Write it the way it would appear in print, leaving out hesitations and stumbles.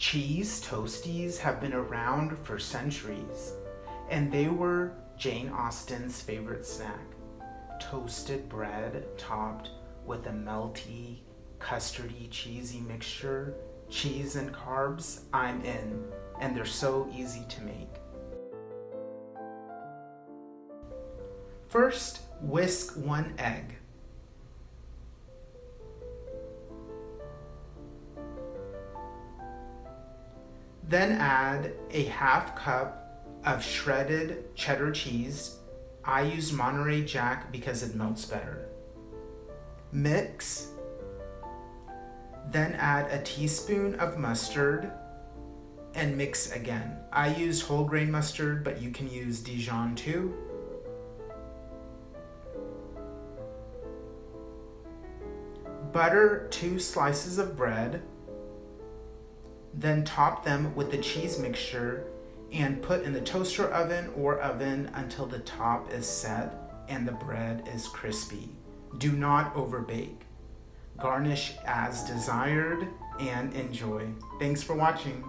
Cheese toasties have been around for centuries, and they were Jane Austen's favorite snack. Toasted bread topped with a melty, custardy, cheesy mixture, cheese and carbs, I'm in, and they're so easy to make. First, whisk 1 egg. Then add a half cup of shredded cheddar cheese. I use Monterey Jack because it melts better. Mix. Then add a teaspoon of mustard and mix again. I use whole grain mustard, but you can use Dijon too. Butter 2 slices of bread. Then top them with the cheese mixture and put in the toaster oven or oven until the top is set and the bread is crispy. Do not overbake. Garnish as desired and enjoy. Thanks for watching.